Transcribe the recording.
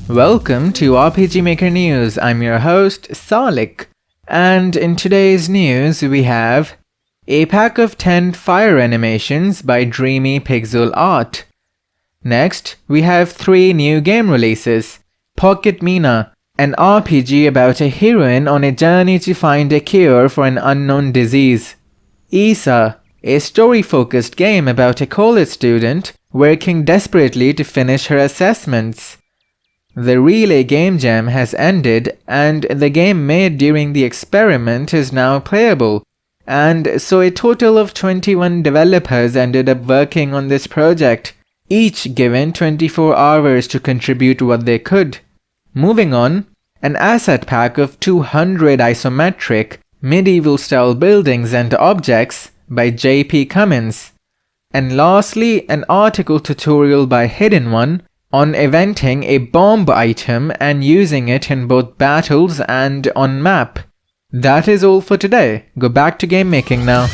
Welcome to RPG Maker News. I'm your host, Salik. And in today's news, we have a pack of 10 fire animations by Dreamy Pixel Art. Next, we have 3 new game releases. Pocket Mina, an RPG about a heroine on a journey to find a cure for an unknown disease. Isa, a story-focused game about a college student working desperately to finish her assessments. The Relay Game Jam has ended, and the game made during the experiment is now playable, and so a total of 21 developers ended up working on this project, each given 24 hours to contribute what they could. Moving on, an asset pack of 200 isometric, medieval-style buildings and objects by J.P. Cummins. And lastly, an article tutorial by Hidden One on eventing a bomb item and using it in both battles and on map. That is all for today. Go back to game making now.